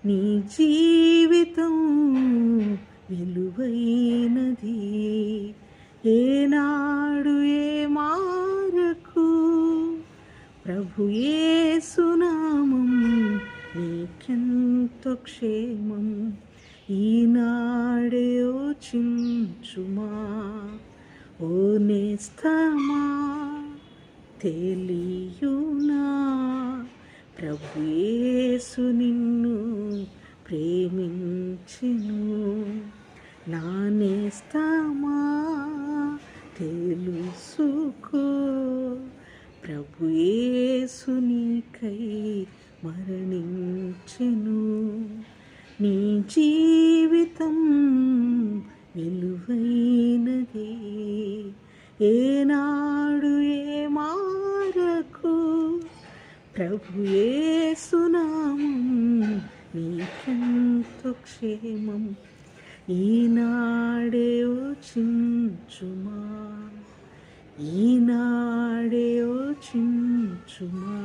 నీ జీవితం విలువైనది, ఏనాడు ఏ మారకు. ప్రభు యేసు నామం నీకెంతో క్షేమం, ఈనాడే యోచించుమా. ఓ నేస్తమా తెలియునా, ప్రభు యేసు నిన్ను ప్రేమించెను. నా నేస్తమా తెలుసుకో, ప్రభు యేసు నీకై మరణించెను. నీ జీవితం విలువైనది, ఏనాడు ఏ మారకు. ప్రభు యేసు నామం నీకెంతో క్షేమం, ఈనాడే యోచించుమా, ఈనాడే యోచించుమా.